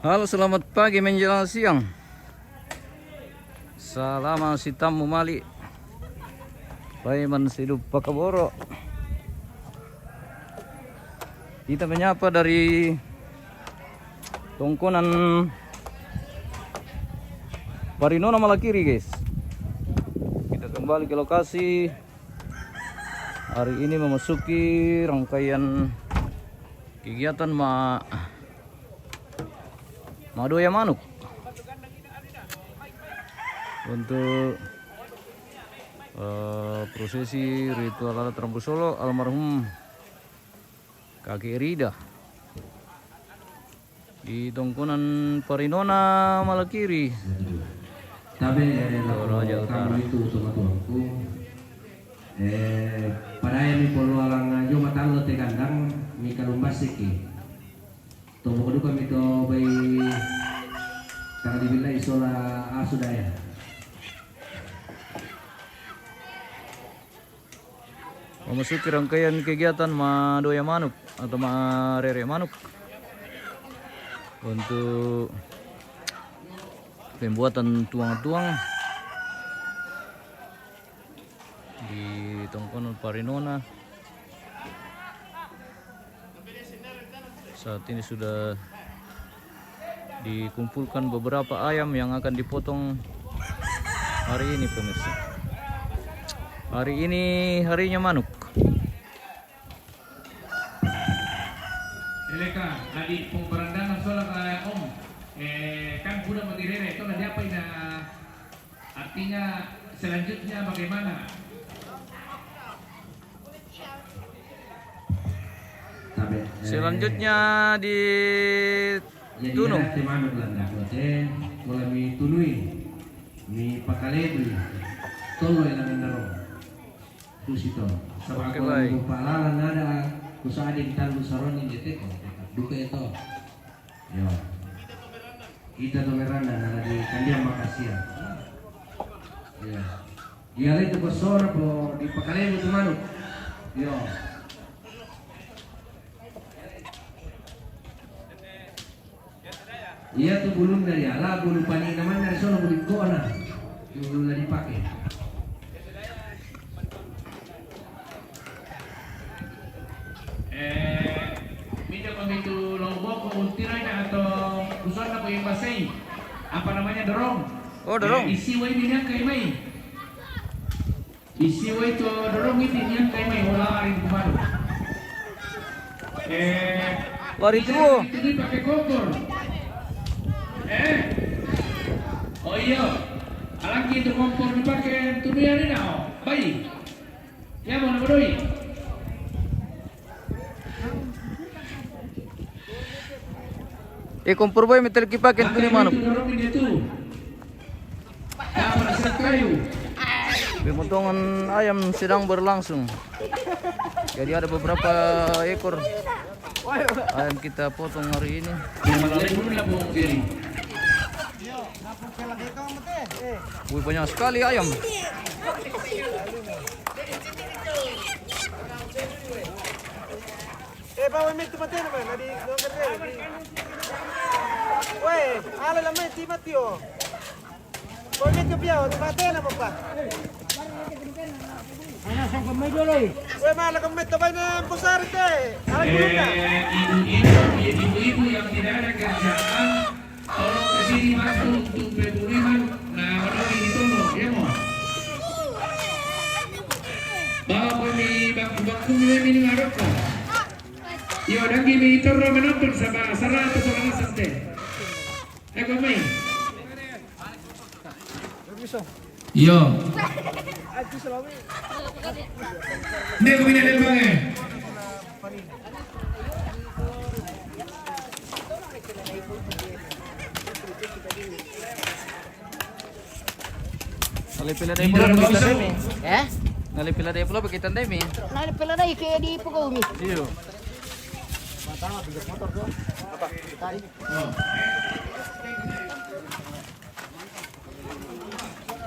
Halo, selamat pagi menjelang siang. Salam si tamu mali. Paiman hidup Pakaboro. Kita menyapa dari Tongkonan Parinona Malakiri, guys. Kita kembali ke lokasi. Hari ini memasuki rangkaian kegiatan Madoya Manuk untuk prosesi ritual adat Rambu Solo almarhum kakek Rida di Tongkonan Parinona Malakiri, Toraja Utara. Pada ini perlu alang Jumatan lo tegandang mi kalumbasiki. Tomo keduka mi to bayi karena dibilang isola asudaya. Memasuki rangkaian kegiatan Madoya Manuk atau Marere Manuk untuk pembuatan tuang-tuang di Tongkonan Parinona. Saat ini sudah dikumpulkan beberapa ayam yang akan dipotong hari ini, pemirsa. Hari ini harinya manuk. Eleka, tadi pemberandangan soal Om, kan sudah mendirere itu nanti apa ini? Artinya selanjutnya bagaimana? Selanjutnya di Tunung. Mulai mi tunui, mi pakalebri, tolo yang naro. Terus itu, Oke, baik. Palalan ada kusadik tan kusaroni jete ko. Duka itu. Yo. Kita to meranda nara di kandian makasih. Ya. Dia itu besar po di pakalebri tu manuk. Yo. Iya tuh bulu dari ala, bulu panik naman dari sana bulu kona, bulu dari dipakai. Minta kami itu lombok untiranya atau usaha apa yang basai? Apa namanya dorong? Oh, dorong. Isi way minyak kay may. Isi way to dorong ini minyak kay may wala rin kumano. Lari tuh. Ini pakai kompor. Oh iya, alangki itu kompor dipakai tumian ini oh, bayi. Ya mau nabodoi. Kompor boy metel kipaken tuh manuk. Dorongin dia tuh. Ya berasa kayu. Pemotongan ayam sedang berlangsung. Jadi ada beberapa ekor ayam kita potong hari ini. Malalay dulu lah buong diri. Wih, banyak sekali ayam. Bawa mit tu mati naman, nadi nomor dia. Weh, ala la mit ti matio. Bawa mit tu piao, tu mati na pa. Ana sa kamay dolo. Weh, mala kamay to bay na pusar te. Ala guna. Ibu-ibu yang tidak ada kerjaan, tolong kesini masuk untuk pengiriman. Nah, menolong itu loh, ya mau. Bawa kami bangku ini ngarep kok. Yo, dan gini turun menonton sama 100 orang asisten. Kami. Yo. Ini kami nak bang. Nalipila dai pulo kita demi. Eh? Nalipila dai pulo kita demi. Nah, pala na kaya di Pugumi. Iyo.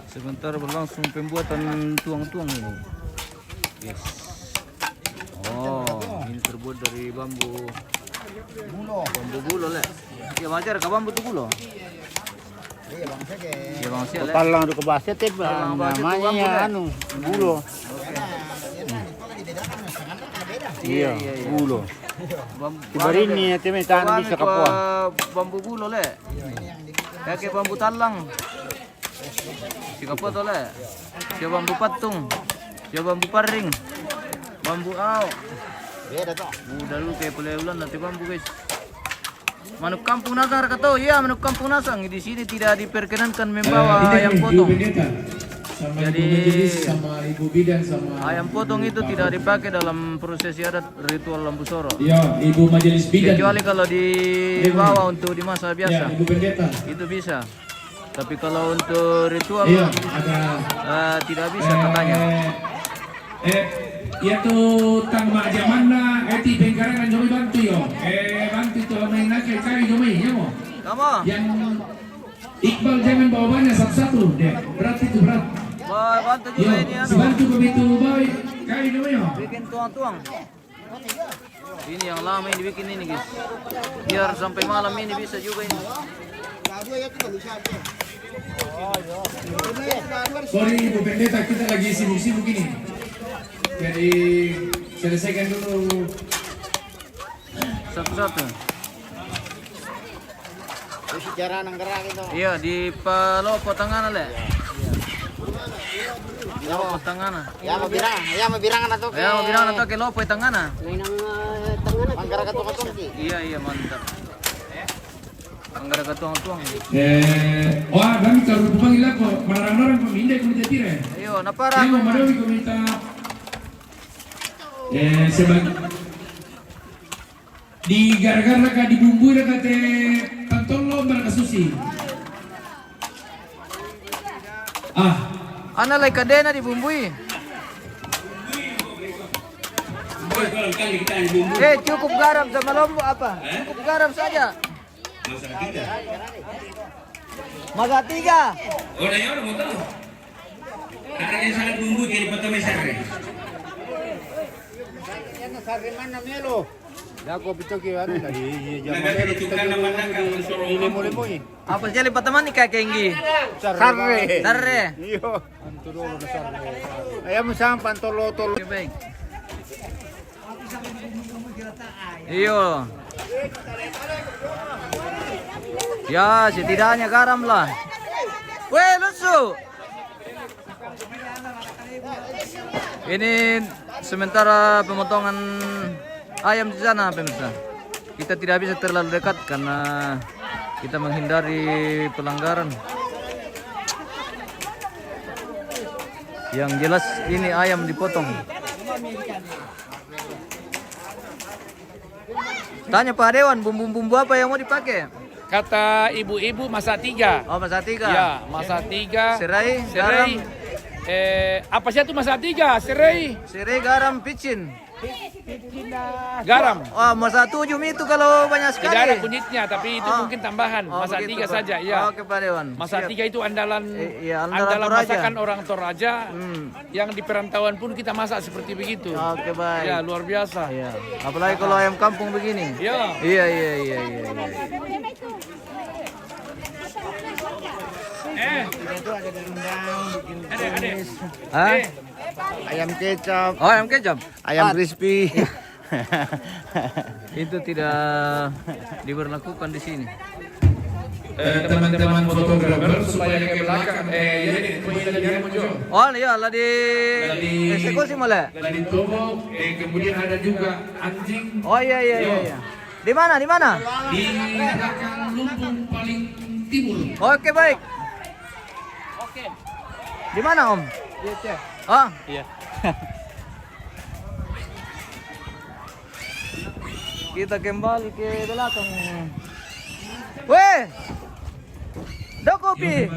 Sebentar berlangsung pembuatan tuang-tuang ini. Yes. Oh, ini terbuat dari bambu Bambu gulo le. Ya wajar ka bambu tu gulo. Iya bang sih le. Talang do kabase teh Talang kabase tuh bambu, namanya Le. anu gulo. Iya, gulo. Tibarini teh metan bisa kapua. Bambu gulo le. Kayak bambu talang. Si kapua to le. Si bambu patung. Si bambu paring. Bambu au. Beda toh. Udah lu kayak peleulan nanti bambu guys. Manuk kampung nasang kata, iya manuk kampung nasang di sini tidak diperkenankan membawa ayam potong. Sama Jadi, ibu majelis, sama ibu bidan, sama Ayam potong itu tidak dipakai dalam prosesi adat ritual lampu soro. ya ibu majelis bidan. Kecuali kalau dibawa untuk dimasak Ya, biasa, ibu pendeta. itu bisa. Tapi kalau untuk ritual Iya, ada tidak bisa katanya. ya tuh tang mak jamanna ti bengkarangan jomi bantu yo. Bantu tuh main nak kai jomi ya mo. Kamu, Yang Iqbal jangan bawa banyak satu-satu deh. Berat itu berat. boy, bantu Yo, juga ini si anu. bantu begitu boy. Kai jomi yo. Bikin tuang-tuang. Ini yang lama ini bikin ini guys. Biar sampai malam ini bisa juga ini. Sorry ibu pendeta kita lagi sibuk-sibuk ini. Jadi selesaikan dulu. Satu-satu. Sejarah nang gerak itu. Iya di Palopo Tangana le. Lopo Tangana. Ya mau birangan atau Ya mau bilang atau ke Lopo Tangana. nang tengah manggara katong-katong ki. Iya mantap. Anggara katuang-tuang. Wah kami kalau panggil aku marang-marang pemindai komite tire. Ayo napara Saya aku. mau marawi komite. Sebagai di gara-gara ka dibumbui na kate pantolo mereka susi. Ana lay kadena dibumbui. Cukup garam sama lombok apa? Cukup garam saja. Masa tiga. Oh, na yun, mo to. Ada yang sangat bumbu kiri foto mesare. Mana melo? Dako pito ki ano tadi Nagati ditukan naman na kang sorong mo eh. Apa sih lipat teman nih kayak kenggi? Sarre. Tarre. Iyo. Anturo na sarre. Ayam sam pantolo tolo. Oke baik. Iyo. Ya setidaknya garam lah. Weh lusu. Ini sementara pemotongan ayam di sana pemirsa. Kita tidak bisa terlalu dekat karena kita menghindari pelanggaran. Yang jelas ini ayam dipotong. Tanya Pak Dewan, bumbu-bumbu apa yang mau dipakai? Kata ibu-ibu masak 3. Oh, masak 3. Ya, masak 3. Serai, Serai. garam. Apa sih itu masak 3? Serai, Serai, garam, picin. garam. Oh, masak 7 itu kalau banyak sekali. Tidak ada kunyitnya, tapi itu mungkin tambahan. Oh, Masak begitu, 3 Pak. saja, ya. Oke, Pak Dewan. Masak Siap. 3 itu andalan Iya, andalan andalan Toraja. masakan orang Toraja. Hmm. Yang di perantauan pun kita masak seperti begitu. Oke, baik. Ya, luar biasa. Iya. Apalagi kalau ayam kampung begini. Ya. Iya. Ada. Hah? Ayam kecap, Oh, ayam kecap. ayam crispy. Itu tidak diberlakukan di sini. Teman-teman fotografer supaya ke belakang. Jadi kemudian muncul. Oh, iya lah di Di- eksekusi malah. Dari Tomo, kemudian ada juga anjing Oh, iya. Di mana? di belakang lumbung paling timur. Oke, baik. Di mana, Om? Oh, Iya. kita kembali ke belakang. Weh, ada kopi.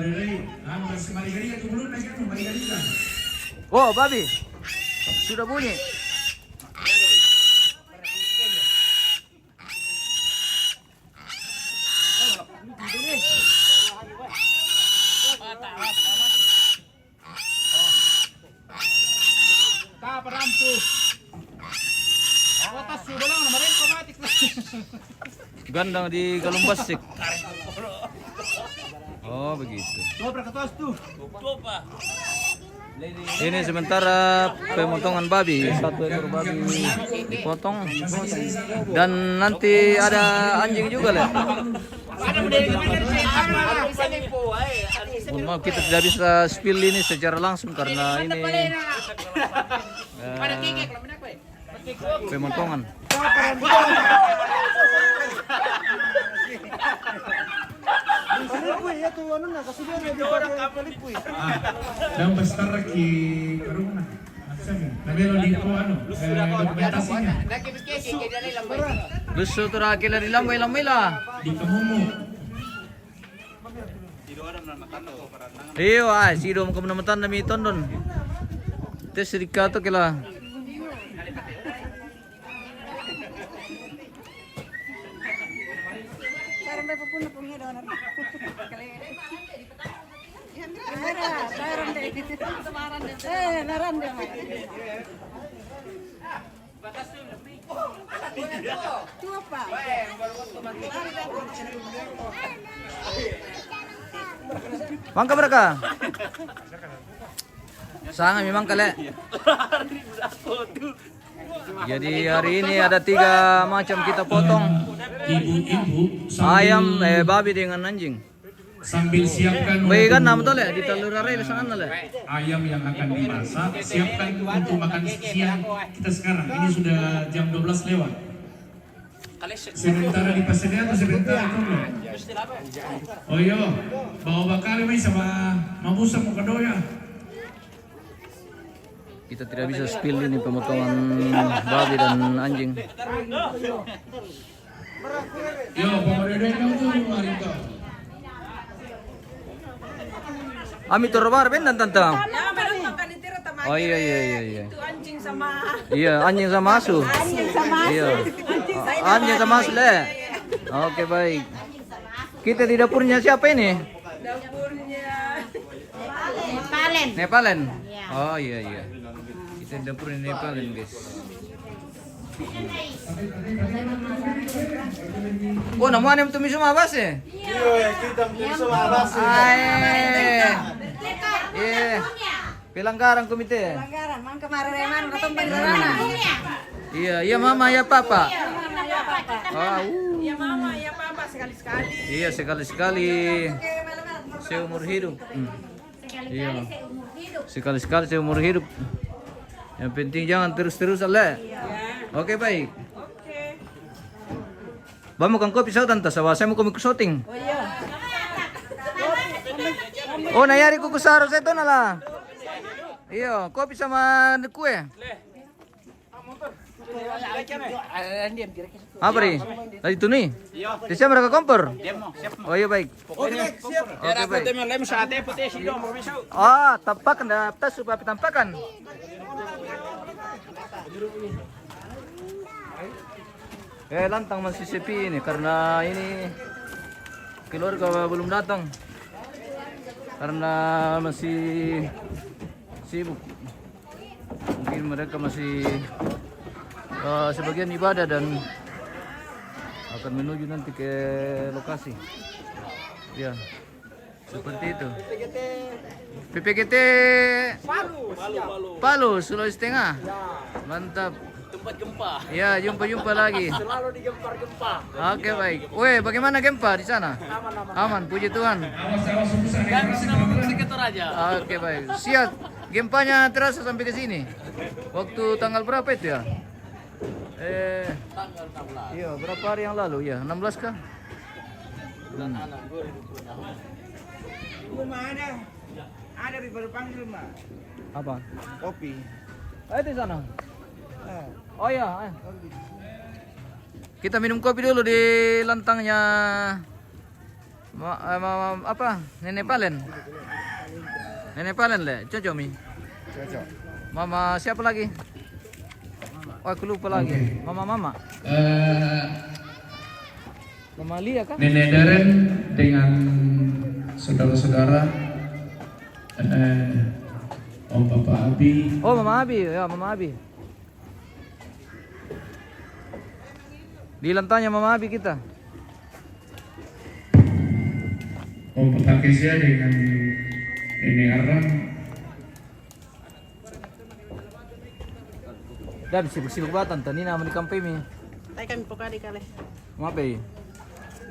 Oh, babi. Sudah bunyi. Kaparam tuh. Atas sudah lang, namarin komatik. Gandang di Galumbasik. Oh begitu. Ini sementara pemotongan babi, 1 ekor babi dipotong dan nanti ada anjing juga lah. Mohon maaf kita tidak bisa spill ini secara langsung karena ini pemotongan. Palipui ya tuh anu na kasi dia di palipui. Dan besar ki karuna. Nabelo di ko ano, dokumentasinya. Gusto terakhir dari lambai lah. Di Kamumu. Iyo ay, sido mo kamnamatan na mi tondon. Tes rikato kila. Mangka beraka? Sangat memang kale. Jadi hari ini ada 3 macam kita potong. Ibu-ibu Ayam, babi dengan anjing. sambil siapkan Baik kan nama tuh le di Telur Rare sana le. ayam yang akan dimasak, siapkan untuk makan siang kita sekarang. Ini sudah jam 12 lewat. Sementara di pasarnya atau sebentar itu? Oh iya, bawa bakal ini sama mabusa mau kedoya. Kita tidak bisa spill ini pemotongan babi dan anjing. Yo, pemerintah kamu tuh hari itu. Ami torbar ben dan tantang. Ya, baru makan itu rata Oh iya. itu anjing sama Iya, anjing sama asu. Iya. Anjing sama asu le. Oke baik. Kita di dapurnya siapa ini? dapurnya Nepalen. Oh iya. Kita di dapur ini Nepalen guys. Oh, namanya itu misuma bas ya? Iya. Pelanggaran komite. pelanggaran mang kemarin reman atau pelanggaran Iya, mama ya papa. ya mama ya papa sekali-sekali Iya, sekali-sekali seumur hidup. Iya. Sekali-sekali seumur hidup. Yang penting jangan terus-terusan lah. Oke, baik. Bamu kang kopi sa tanta sa saya mau komi shooting. oh iya Oh, nayari ko kusaro sa ito na la. Iyo, kopi sama kue. Apa ri? Lagi tu ni? Di siya mereka kompor? Oh iya baik. Oke baik. Ah, tampakan dah tas supaya tampakan. Lantang masih sepi ini karena ini keluarga belum datang karena masih sibuk. Mungkin mereka masih sebagian ibadah dan akan menuju nanti ke lokasi. Ya, seperti itu. PPGT Palu, Sulawesi Tengah. Mantap. Tempat gempa. Ya, jumpa lagi. Selalu digempar-gempa. Oke, baik. Weh, bagaimana gempa di sana? Aman, puji Tuhan. Dan sudah membersihkan Toraja. Oke, baik. Siap. Gempanya terasa sampai ke sini. Waktu tanggal berapa itu ya? Tanggal 16. Iya, berapa hari yang lalu ya? 16 kah? Bulan 6 2020. Rumah ada di panggil mah. Apa? Kopi. Di sana. Oh ya. Kita minum kopi dulu di lantangnya apa? Nenek Palen. Nenek Palen le, cocok mi. Cocok. Mama siapa lagi? Oh, aku lupa lagi. Mama. Mama Lia kan? Nenek Deren dengan saudara-saudara, Om Papa Abi. Oh, Mama Abi. Ya, Mama Abi. Di lantangnya Mama Abi kita. pakai saya dengan ini arang. Dan sibuk-sibuk banget tante ini namun di kampung ini. Tay kami pokadi kali. Ngapa ya?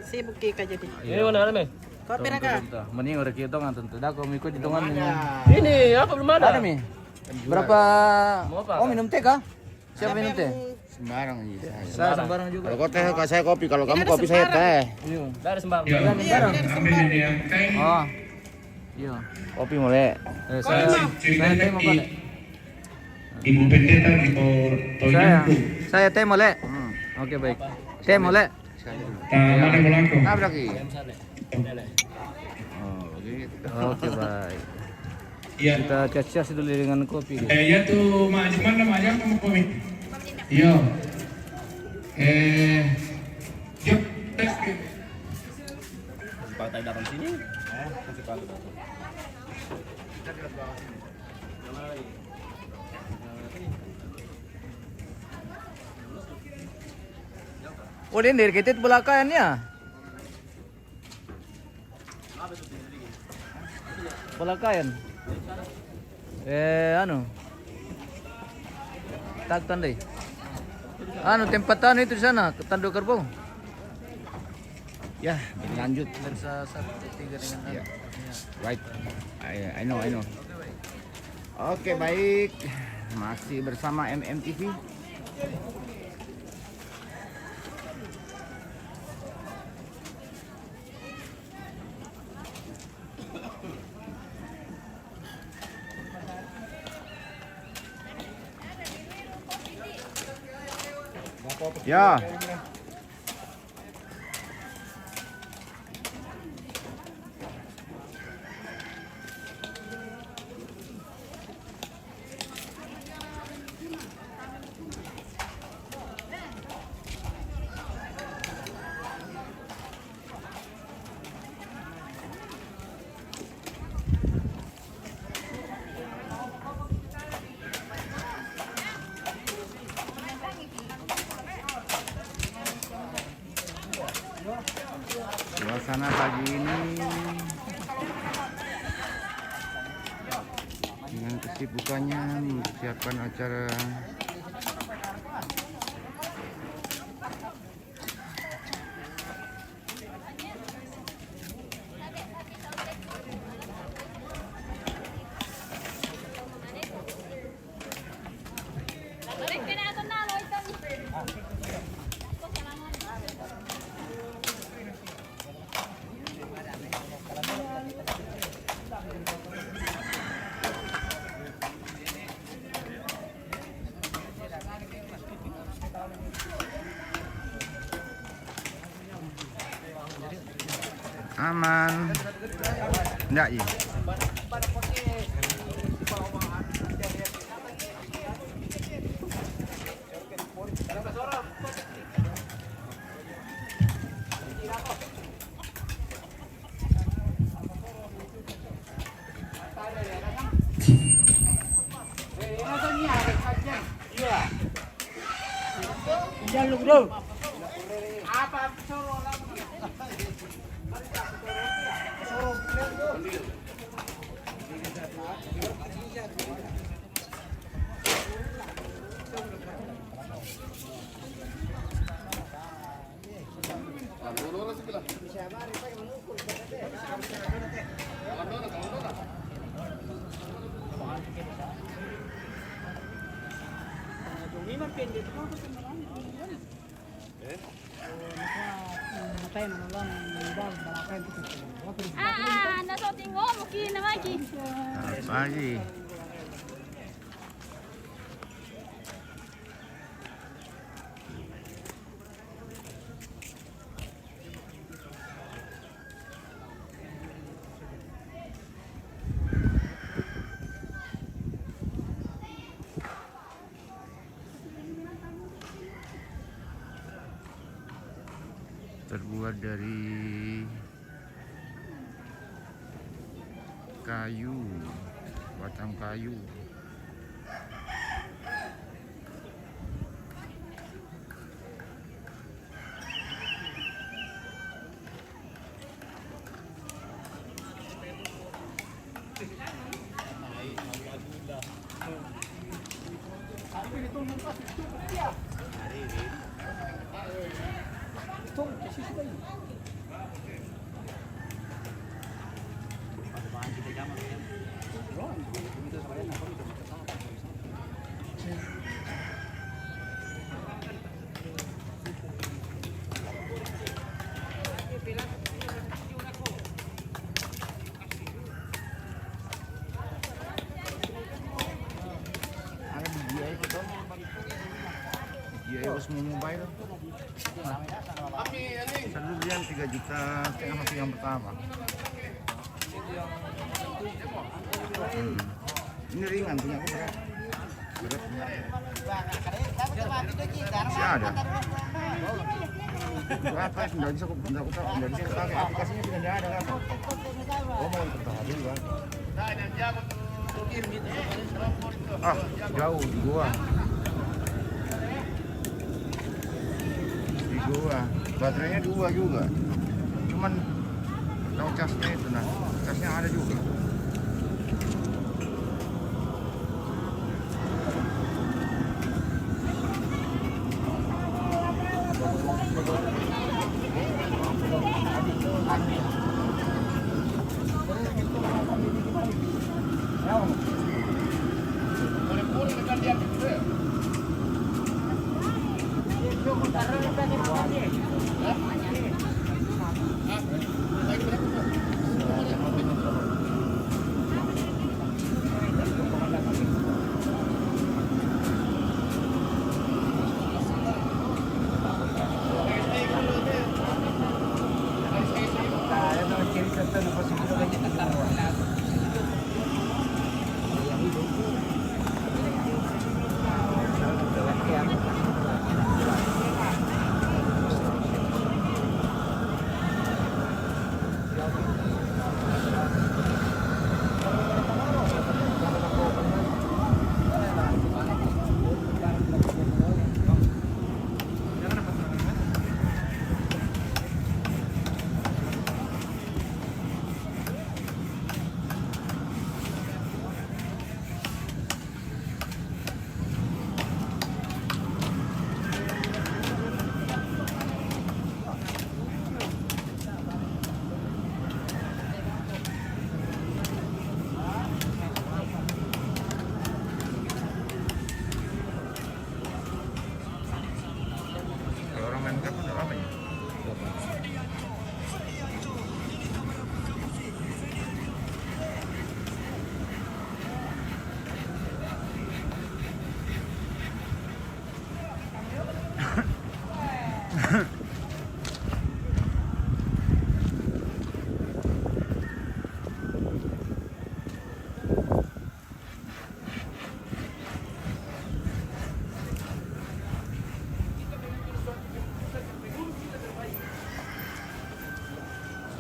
Sibuk ka jadi. Ini mana nih? Kopi na ka. Mending udah kita kan tante. Dah kau ikut hitungan ini. Ini apa belum ada? Ada mi? Berapa? Mau apa? Oh minum teh kah? Siapa minum teh? Sembarang aja. Saya sembarang juga. Kalau kau teh, kalau saya kopi. Kalau kamu kopi, saya teh. Iya. Dari sembarang. Ya, ambil ini yang kain. Oh. Iya. Kopi mulai. Saya teh mau balik. Ibu pendeta di Saya teh mulai. Oke baik. Teh mulai. mana Polanco? Apa lagi? Oke baik. Iya. Kita cas-cas dulu dengan kopi. Ya tuh mana aja kamu kopi? Iya. Yuk, tes. Partai datang sini. Oh ini dari kita belakangnya. Belakang. Anu. Tak tandai. Anu tempat anu itu di sana, Tanduk Kerbau. Ya, lanjut. Versa 1-3 dengan anu. Right. I know. Oke, baik. Masih bersama MMTV. Ya. Suasana pagi ini dengan kesibukannya mempersiapkan acara aman. Enggak, ya. Nasa tinggo, mungkin na lagi. Selamat pagi. Terbuat dari kayu, batang kayu. Dia harus mau mobile. Seluruhan 3,5 juta masih yang pertama. Ini ringan punya aku berat. Berat punya. Masih ada. Berapa? Nggak bisa pakai aplikasinya tidak ada kan? Oh mau tertahan dulu kan? Ah jauh di gua. Baterainya 2 juga, cuman tahu casnya itu nah, casnya ada juga.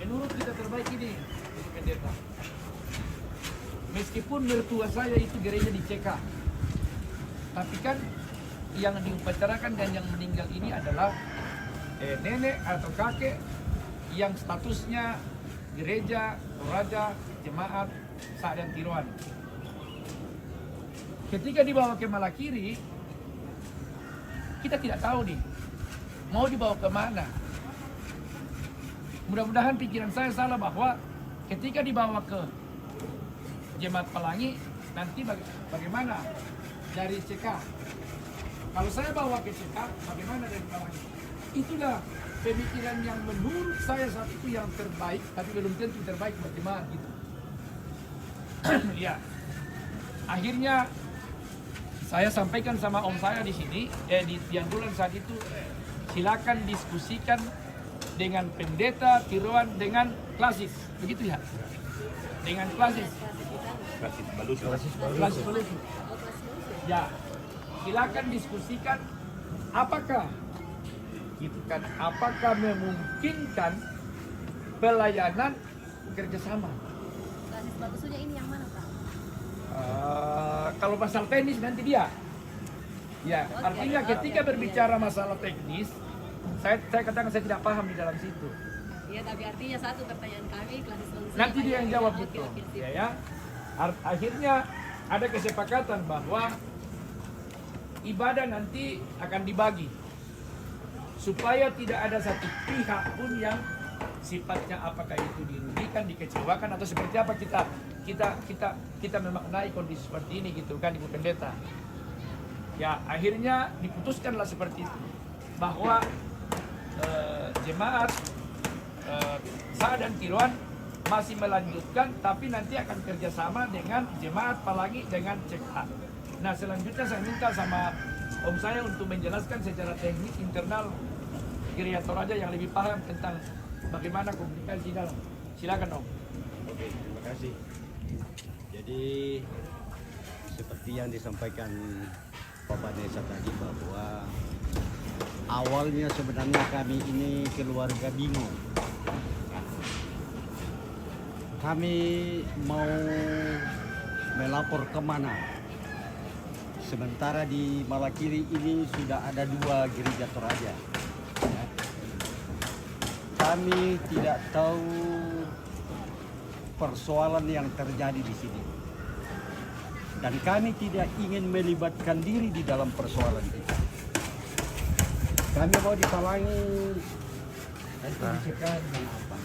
Menurut kita terbaik ini pendeta. Meskipun mertua saya itu gereja di CK, tapi kan yang diupacarakan dan yang meninggal ini adalah nenek atau kakek yang statusnya gereja, toraja, jemaat, Sadang Tiruan. Ketika dibawa ke Malakiri, kita tidak tahu nih mau dibawa ke mana. Mudah-mudahan pikiran saya salah bahwa ketika dibawa ke Jemaat Pelangi, nanti bagaimana dari CK? Kalau saya bawa ke CK, bagaimana dari Pelangi? Itulah pemikiran yang menurut saya saat itu yang terbaik, tapi belum tentu terbaik buat jemaat gitu. Ya, akhirnya saya sampaikan sama om saya di sini, di Piandulan saat itu, silakan diskusikan dengan pendeta Tiruan dengan klasis, begitu ya? Dengan klasis. Klasis boleh. Ya, silakan diskusikan apakah gitu kan? Apakah memungkinkan pelayanan kerjasama? Klasis bagusnya ini yang mana, Pak? Kalau masalah teknis nanti dia. Ya, artinya ketika berbicara masalah teknis, saya katakan saya tidak paham di dalam situ. Iya, tapi artinya satu pertanyaan kami, klasis solusi. Nanti dia yang jawab betul. Ya. Akhirnya ada kesepakatan bahwa ibadah nanti akan dibagi. supaya tidak ada satu pihak pun yang sifatnya apakah itu dirugikan, dikecewakan atau seperti apa kita memaknai kondisi seperti ini gitu kan Ibu Pendeta. Ya akhirnya diputuskanlah seperti itu bahwa jemaat Sa dan Kiluan masih melanjutkan, tapi nanti akan kerjasama dengan jemaat Pelangi dengan CK. Nah selanjutnya saya minta sama Om saya untuk menjelaskan secara teknik internal Gereja Toraja yang lebih paham tentang bagaimana komunikasi dalam. Silakan Om. Oke, terima kasih. Jadi seperti yang disampaikan Bapak Desa tadi bahwa awalnya sebenarnya kami ini keluarga bingung. Kami mau melapor kemana? Sementara di Malakiri ini sudah ada 2 gereja Toraja. Ya. Kami tidak tahu persoalan yang terjadi di sini. Dan kami tidak ingin melibatkan diri di dalam persoalan itu. Kami mau dipalangi nanti dicegah dengan apa?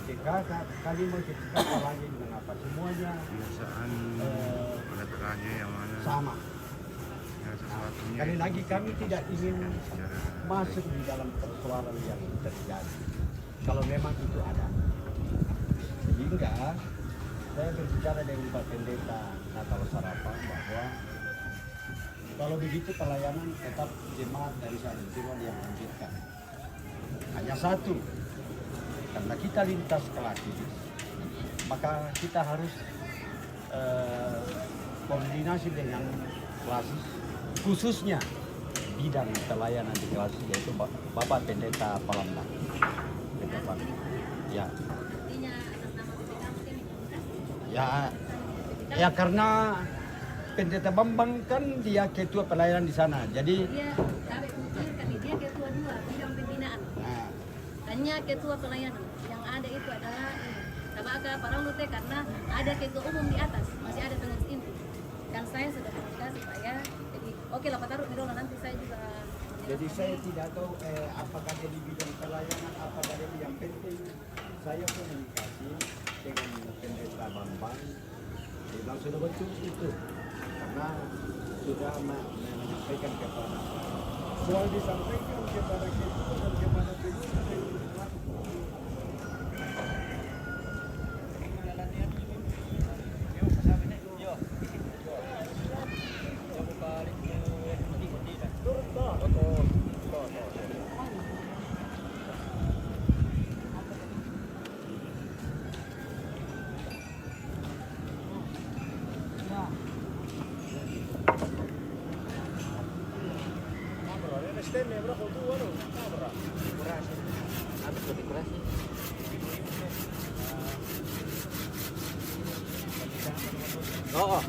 Cegah, kami mau cegah palangi dengan apa? Semuanya Kebiasaan ada teraja yang mana sama. ya, sesuatunya Sekali itu lagi kami tidak ingin secara masuk di dalam persoalan yang terjadi. Kalau memang itu ada. Sehingga saya berbicara dengan Pak Pendeta Natal Sarapan bahwa kalau begitu pelayanan tetap jemaat dari Santiwan yang lanjutkan. Hanya satu, karena kita lintas kelas, maka kita harus koordinasi dengan kelas, khususnya bidang pelayanan di kelas, yaitu Bapak Pendeta Palembang. Ya. Artinya atas nama PPK mungkin Ya karena Pendeta Bambang kan dia ketua pelayanan di sana. Jadi dia kami kan dia ketua 2 bidang pembinaan. nah, Hanya ketua pelayanan. Yang ada itu adalah sama agak parang lute karena ada ketua umum di atas, masih ada pengurus inti. Dan saya sudah komunikasi Pak ya. Jadi oke lah Pak Taruh Mirola, nanti saya juga jadi saya tidak tahu apakah dia di bidang pelayanan, apakah dia yang penting saya komunikasi dengan Pendeta Bambang. Dia bilang sudah betul itu karena sudah menyampaikan kepada soal disampaikan kepada kita dan kepada Oo.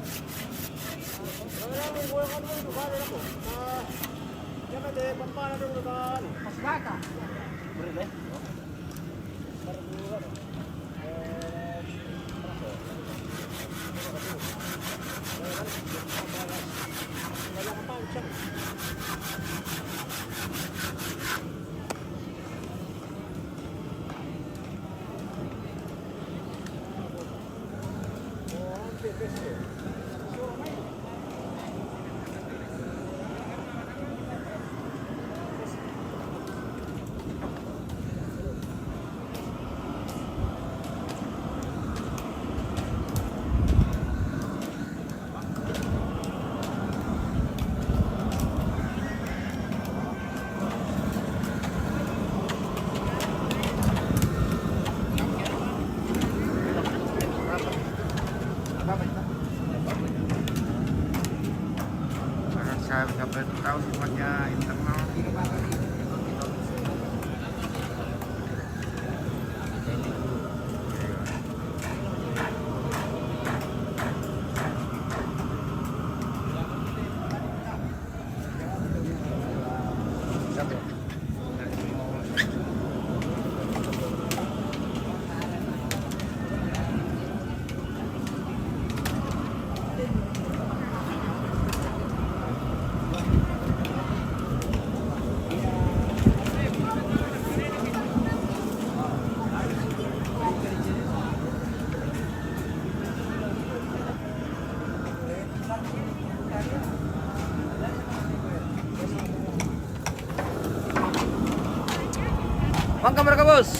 Mangka mereka bos.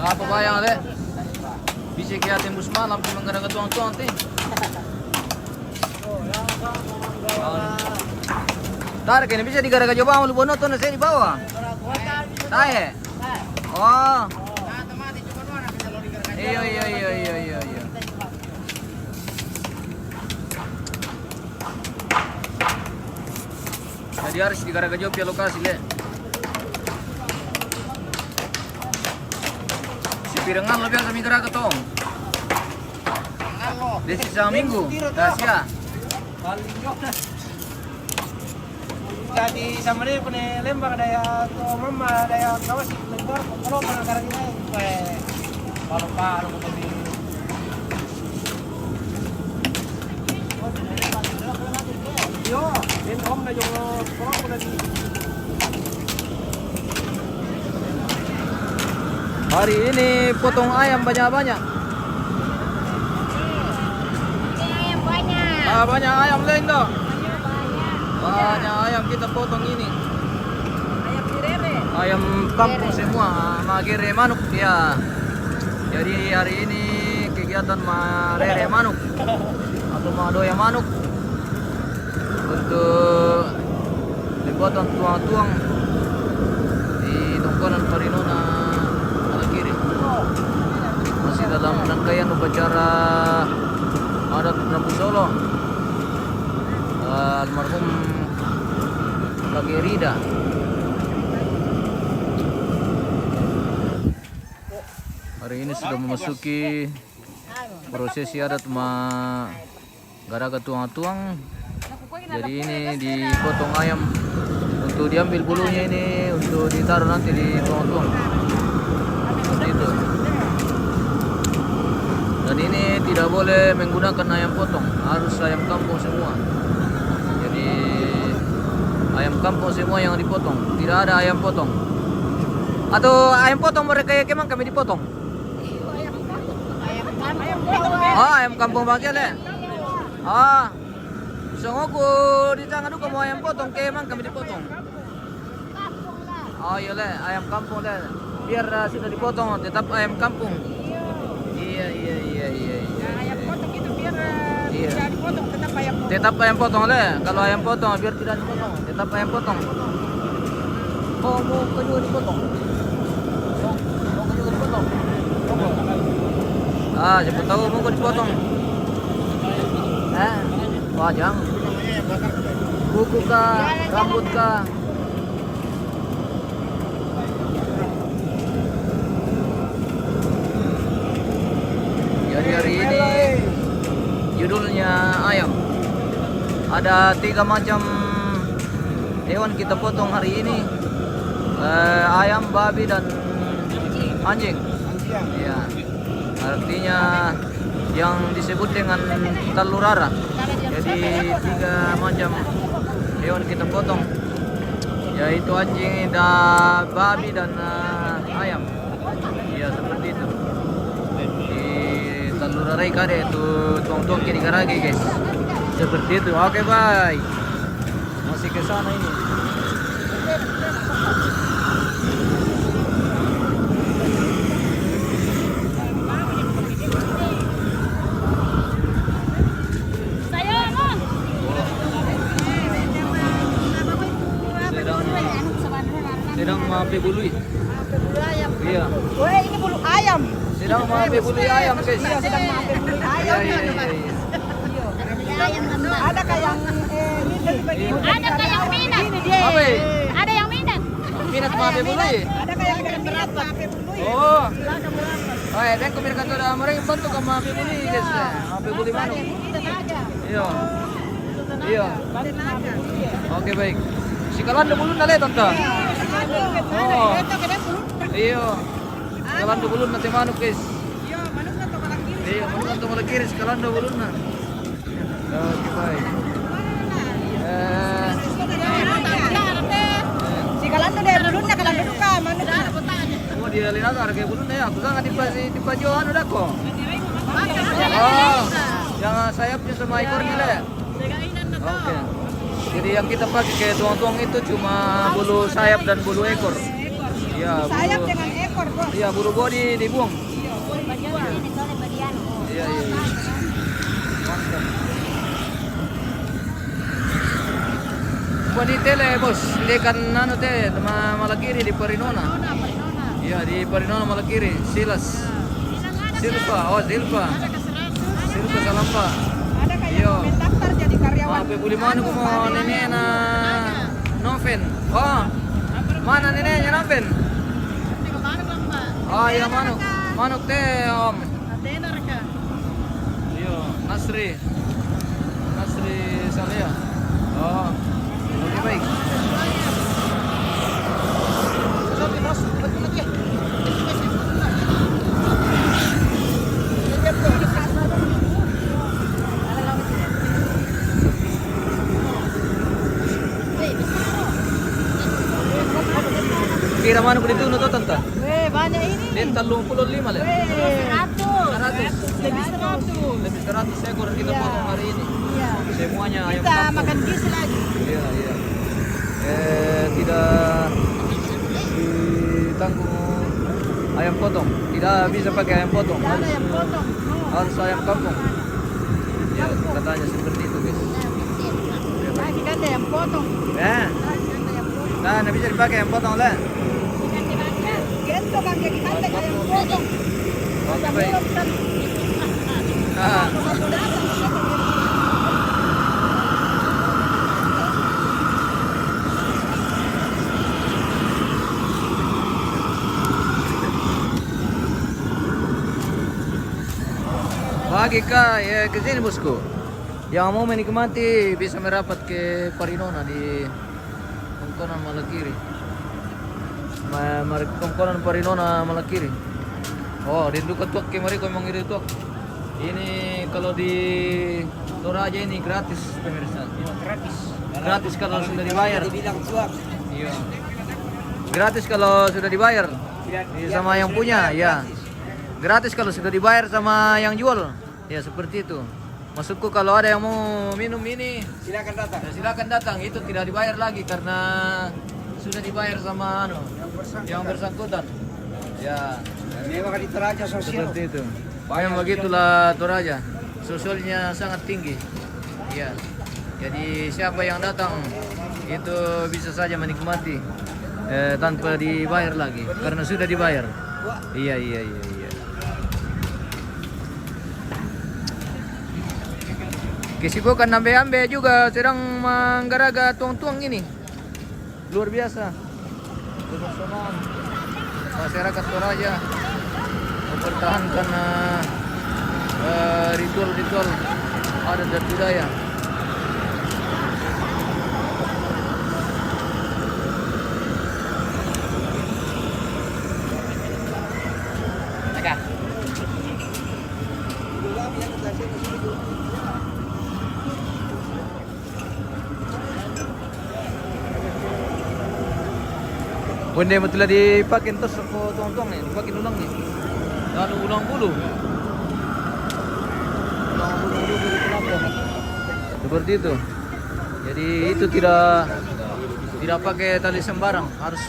Apa bayang ale? Bisa kaya tembus malam di menggaraga tuang-tuang ti. Tarik ini bisa digaraga coba mau bono tuh nasi di bawah. Tahe. Oh. Iya. Jadi harus digaraga jauh ya lokasi le. Si pirengan lo biasa migaraga tong. Desi sa minggu. Dasya. Jadi sama dia punya lembang daya tuh mama daya kawas lembang kalau pernah karang ini kalau paru begini. Yo, ini om na yung kalau pernah di. Hari ini potong ayam banyak-banyak. Ayam banyak. Banyak ayam lain toh. Banyak ayam kita potong ini. Ayam direre. Ayam kampung semua, magere manuk ya. Jadi hari ini kegiatan marere manuk atau madoya manuk untuk dipotong tuang-tuang di tongkonan Parinona Alakiri. Masih dalam rangkaian upacara adat Prabu Solo. Almarhum Lagi Rida. Hari ini sudah memasuki prosesi adat garaga tuang-tuang. Jadi ini dipotong ayam untuk diambil bulunya ini untuk ditaruh nanti di tuang-tuang. Seperti itu. Dan ini tidak boleh menggunakan ayam potong, harus ayam kampung semua. Jadi ayam kampung semua yang dipotong, tidak ada ayam potong. Atau ayam potong mereka kemang kami dipotong. Ayam kampung bagian le. Songoku di tangan du kamu ayam potong kemang kami dipotong. Oh iya le, ayam kampung le. Biar sudah dipotong tetap ayam kampung. Iya. Ayam potong itu biar Iya. tidak dipotong tetap ayam potong. Tetap ayam potong le. Kalau ayam potong biar tidak dipotong, tetap ayam potong. Oh, mau juga dipotong. Mau juga dipotong. Siapa tahu mau dipotong. Wajang. Kuku kah, rambut kah? Jadi hari ini judulnya ayam. Ada 3 macam hewan kita potong hari ini. Ayam, babi dan anjing. Ya. Artinya yang disebut dengan talurara. Jadi 3 macam hewan kita potong, yaitu anjing, babi dan ayam. Ya seperti itu. Di talurara kade itu tuang-tuang kiri garage guys. Seperti itu. Oke bye. Masih ke sana ini. Sedang mape bului. Ayam. Iya. Woi, ini bulu ayam. Sedang mape bului ayam guys. Iya, sedang mape bulu ayam. Iya. Ada kayak Ada kayak minat. Apa? Ada yang minat. Minat mape bului. ada kayak berat mape bulu. Oh. Oh, dan kumir kantor mereka bantu ke mape bului guys. Mape bului manuk. Iya. Iya. Oke baik. Si kalan do bulun nale tante. Oh. Iya. Kalan do bulun nanti manuk guys. Iya, manuk nanti malah kiri si kalan do bulun na. Oke baik. Si kalan tuh dari bulunnya kalan dulu ka manuk. Oh dia lihat harga bulun ya. Aku kan di pajuan udah kok. Oh. Yang sayapnya sama ekornya le. Oke. Jadi yang kita pakai kayak tuang-tuang itu cuma bulu sayap dan bulu ekor. Iya, Sayap bulu. dengan ekor, Bos. Iya, bulu body dibuang. Iya, iya. Mantap. Buat di tele, Bos. Di kan anu teh, malah kiri di Parinona. Iya, di Parinona malah kiri. Silas. Silva, oh Silva. Silva Salamba. Ada kayak Iya. mau daftar jadi karyawan. Apa buli mana ko mo nenek na Noven. Oh. Mana neneknya Noven? Oh iya manuk. Manuk teh Om. Iya, Nasri. Nasri Saleh. Oh. Oke baik. Kira manuk dito no to tanta? Weh, banyak ini. Din 35 lah. 100. 100. Lebih 100. Lebih 100 ekor kita potong hari ini. Iya. Semuanya ayam Kita kampung. makan gizi lagi. Iya, iya. Tidak ditanggung ayam potong. Tidak bisa pakai ayam potong. Tidak ada yang potong. No. Harus ayam kampung. Ya, katanya seperti itu, guys. Lagi kan ada yang potong. Ya. Lagi kan ada yang potong. Nah, nggak bisa dipakai ayam potong lah. Gitu kan jadi ada yang potong. Oke, baik. Belum kan. Nah, bagi kah ya ke sini bosku. Yang mau menikmati bisa merapat ke Parinona di Kongkonan Malakiri. Kongkonan Parinona Malakiri. Oh, di dekat tuak kemari kau emang iri tuak. Ini kalau di Toraja ini gratis pemirsa. Gratis. Gratis kalau sudah dibayar. Dibilang suap. Iya. Gratis kalau sudah dibayar. Sama yang punya, ya. Gratis kalau sudah dibayar sama yang jual. Ya seperti itu. Maksudku kalau ada yang mau minum ini, Silakan datang. ya silakan datang. Itu tidak dibayar lagi karena sudah dibayar sama yang bersangkutan. Ya, Memang di Toraja sosial. seperti itu. Yang begitulah Toraja. Sosialnya sangat tinggi. Ya. Jadi siapa yang datang itu bisa saja menikmati tanpa dibayar lagi karena sudah dibayar. Iya, iya, iya, iya. Kesibukan ambe-ambe juga sedang menggaraga tuang-tuang ini. Luar biasa. Kebersamaan masyarakat Toraja mempertahankan ritual-ritual adat dan budaya. Bunda yang telah dipakai terus aku tuang-tuang nih, dipakai ulang nih. Lalu ulang bulu. Ulang bulu di pelapon. Seperti itu. Jadi itu tidak pakai tali sembarang, harus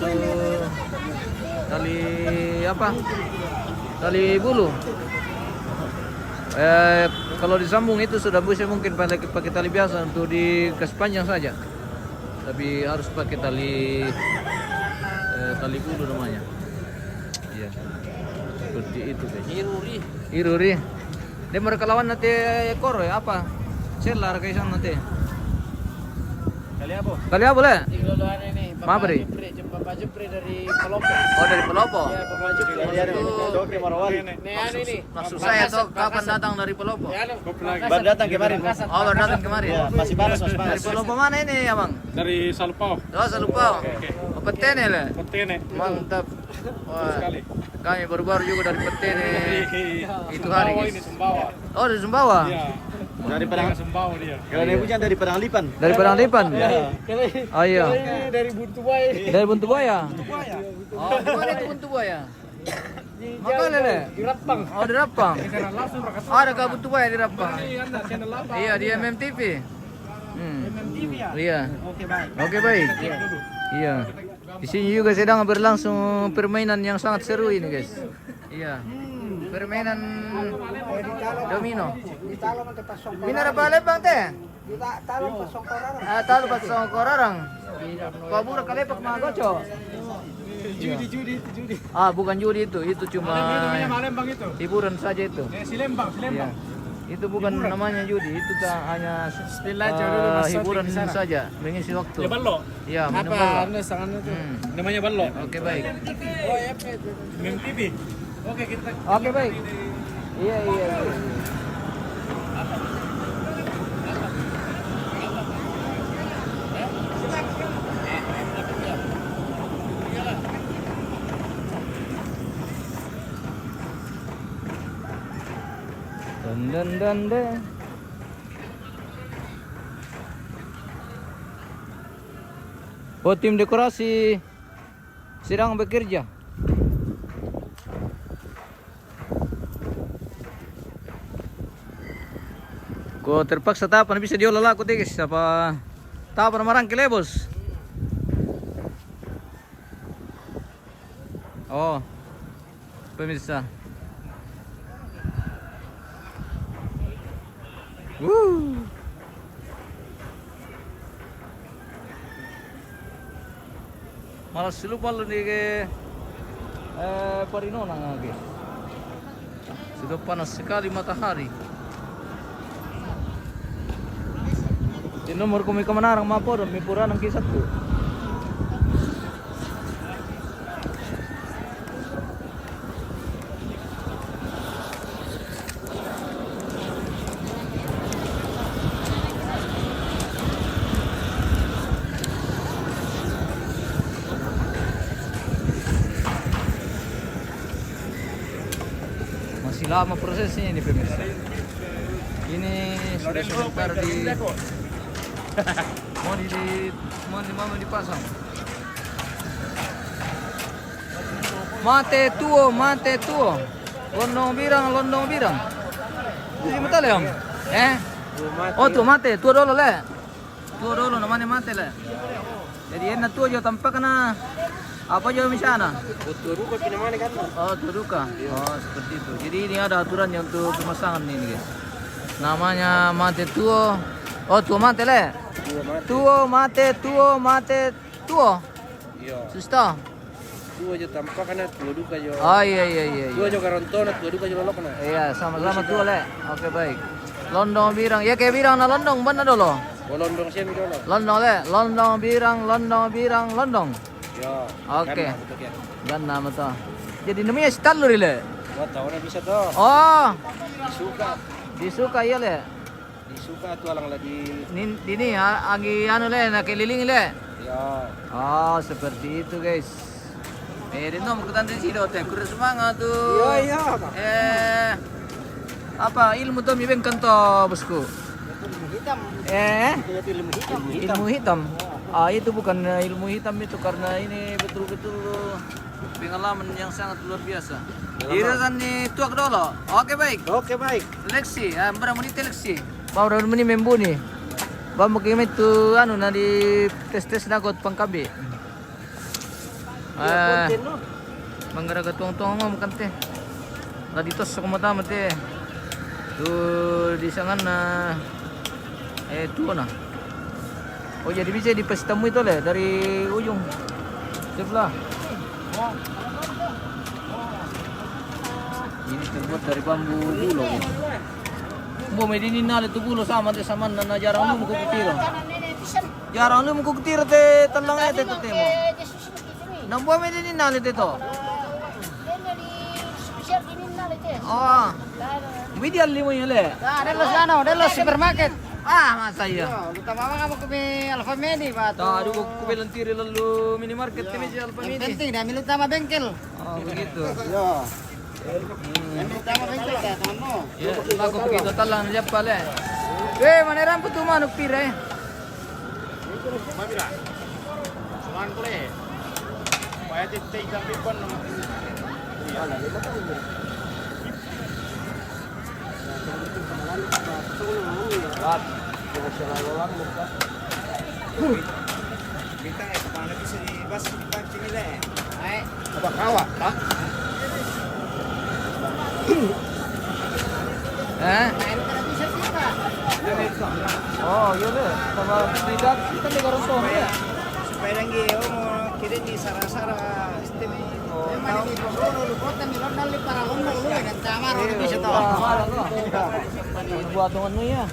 tali apa? Tali bulu. Kalau disambung itu sudah bisa mungkin pakai tali biasa untuk dikasih panjang saja. Tapi harus pakai tali bulu namanya. Iya. Seperti itu guys. Iruri. Dia mereka lawan nanti ekor ya apa? Selar kayak sana nanti. Kali apa boleh? ini. Apa nih? Bapak Jepri dari Pelopo. Oh dari Pelopo. Ya, Bapak Jepri. Ini. Maksud saya tuh kapan datang dari Pelopo? Baru datang kemarin. Oh baru datang kemarin. Masih panas, Dari Pelopo mana ini abang? Dari Salupao. Oh Salupao. Oh Petene lah. Petene. Mantap. Wah, kami baru-baru juga dari Petene. Itu hari guys. Sumbawa. Oh dari Sumbawa. Iya. Dari Padang. Sumbawa dia. Kalau dia punya dari Padang Lipan. Dari Padang-Lipan. Oh iya. Dari Buntubai. Dari Buntu Buaya. Oh, di mana itu Buntu Buaya? Makanya le. Di Rapang. Oh, di Rapang. Ada kah Buntu Buaya di Rapang? Iya, di MMTV. MMTV ya? Iya. Oke, baik. Oke, baik. Iya. Di sini juga sedang berlangsung permainan yang sangat seru ini guys. Iya. Permainan domino. Di talo man kita songkor. Minar apa bang teh? Di talo pa songkor. Talo pas korarang. Pabura kalepak mga goco. Judi. Bukan judi itu cuma Lembang itu. hiburan saja itu. Si Lembang. Iya. Itu bukan namanya judi, itu hanya aja dulu, Mas Sofi hiburan di sana. saja, mengisi waktu. Ya ballo. Iya, minum ballo. Namanya ballo. Oke baik. Mem TV. Oke, kita Oke baik. Iya. Dan. Oh, tim dekorasi sedang bekerja. Kok terpaksa tapan bisa diolah aku guys. Apa tapan marang kele bos? Oh, pemirsa. Malas lupa lu di Parinonang guys. Sudah panas sekali matahari. Di nomor kami kemenarang mapodon mi pura ng kisat ko. Masih lama prosesnya ini pemirsa. Ini sudah sebentar mau dipasang. Mate tuo. Londong birang. Ini betul ya? Oh tuh mate, tuo dulu le. Tuo dulu namanya mate le. Jadi enak tuo jo tampak na apa jo misalnya? Tuo duka pinamane kan. Oh tuo duka. Oh seperti itu. Jadi ini ada aturannya untuk pemasangan ini guys. Namanya mate tuo. Oh tuo mate le. Tuo mate. Iya. Susta. Tuo jo tampak kana tuo duka jo. Oh iya. Tuo jo karontona, tuo duka jo lolok na. Iya, sama-sama tuo le. Oke baik. Londong birang. Ya kayak birang na londong benar dulu. Bolondong siya mi dolo. Londong le. Londong birang. Ya. Oke. Ganda mata. Jadi namanya stalur le. Wah, tahu na bisa to. Oh, Disuka. disuka ya le. Disuka tu alang lagi. Ini agi anu le, nakililing le. Ya. Oh, seperti itu guys. Dito magkutan din sino te. Kurang semangat tuh. Iya. Apa ilmu tuh mi bengkan to bosku? Hitam. Itu ilmu hitam. Ilmu hitam. Itu bukan ilmu hitam itu karena ini betul-betul pengalaman yang sangat luar biasa. Irasan ni tuak dulu. Oke baik. Oke, baik. Leksi, berapa menit leksi? Berapa menit membuni? Bamu kami tu anu na di tes nakot pangkabi. Manggaraga tuang-tuang mo makan teh. Lagi tos sa kumata mate. Tu di sangan na tuo na. Oh jadi bisa dipestamu itu le dari ujung sebelah. Ini terbuat dari bambu bulo. Bo may dininal itu bulo sama te saman na jarang lu mukukutiro. Jarang lu mukukutiro te talang te mo. Nang bo may dininal ito. Oh. Video limo yun le. Delo supermarket. Masa iya. Utama mga mo kami Alpha Medi ba? Aduh, ko bilang tiri lalu minimarket kami si Alpha Midi. Penting na milut tama bengkel. Oh, begitu. Yo. Milut tama bengkel ka teman mo. Ya, aku begitu talang siap pale. Mana rampu tu manuk pira. Mabila. Suman kule. Paya titik sampai pon. Kita kemana bisa dibahas dipancing nila eh. Apa kawak, Pak? Oh, iya deh. Sama tidak kita di Garonto ya. Supaya lagi mau kira di sara-sara sistem ini. Oh, tahu lu kota mi londal li para lombok lu dan tamar lu bisa tahu. Buat dengan ya.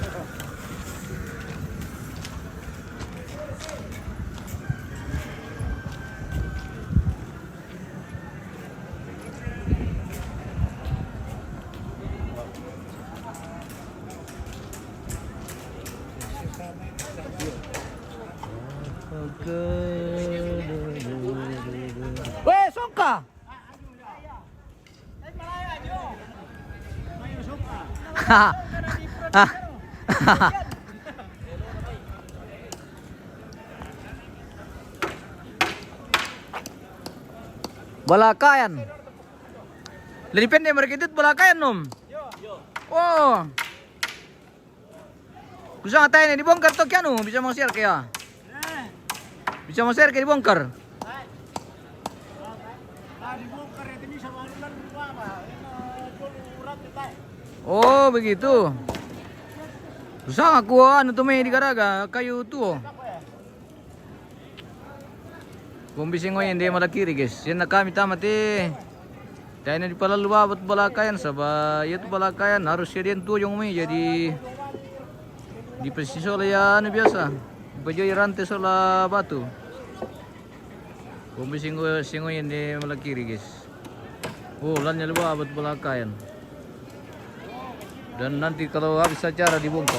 Weh, Songka. Balakayan. Lebih pendek mereka itu balakayan nom. Oh. Bisa ngatain dibongkar tuh kianu, bisa mau share kaya. Bisa mau share kayak dibongkar. Oh begitu. Susah aku anu tuh di garaga kayu tuh. Kumbisi ngoyen dia malah kiri guys. Yan na kami tamati. Dahil na di pala luwabot balakayan sabay itu balakayan harus yan tuh yung may jadi di presiso lah ya biasa. Bajo irante sola batu. Kumbisi ngoyen dia malah kiri guys. Oh lannya luwabot balakayan. Dan nanti kalau habis acara dibongkar.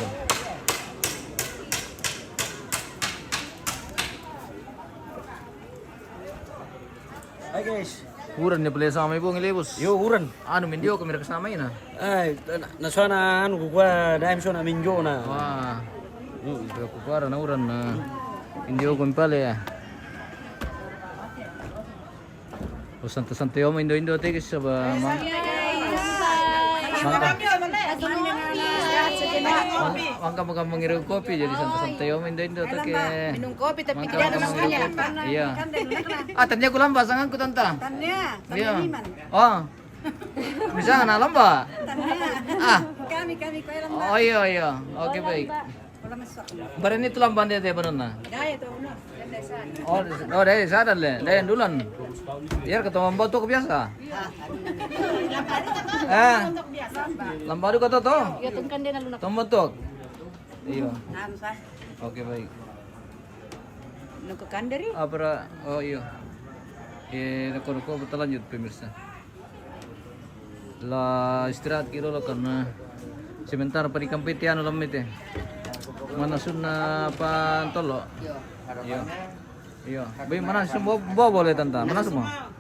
Hai guys. Uran dia beli sama ibu ngelebus. Yo uran. Anu mindio kamera kesama ini nah. Nasana anu gua daim sona minjo na. Wah. Itu aku parah na uran na. Indio ko pale ya. O santai-santai om indo tegis sa ba. Mangka mengirim kopi jadi santai-santai om indo take. Minum kopi tapi tidak ada namanya. Iya. Ah tanya aku lamba sangan ku tanta. Tanya. Iya. Oh. Bisa na lamba. Ah. Kami kau lamba. Oh iya. Oke baik. Wala masuk. Baran itu lamba dia benar na. Dai itu uno. Desa. Oh dari sadar le. Dari dulan. Biar ketemu botok biasa. Lambadu kata to. Ya tungkan dia nalunak. Tombotok. Iya. Namsa. Oke baik. Nuko kandari. Apa oh iya. Nako betul lanjut pemirsa. Lah istirahat kilo lo karena sebentar perikampitian ulam itu. Mana sunna apa tolo? Iya. Iya. Baik mana semua boleh tanta. Mana semua?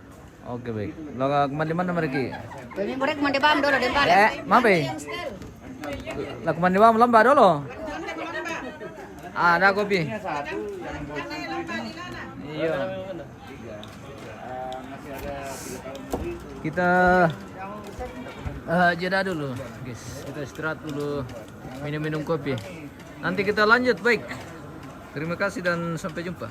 Oke baik. Laga mana mereka? Ini mereka mandi bam dulu dempar. Mabe. Laga mandi bam lamba dulu. Ada kopi. Iya. Kita jeda dulu, guys. Kita istirahat dulu, minum kopi. Nanti kita lanjut, baik. Terima kasih dan sampai jumpa.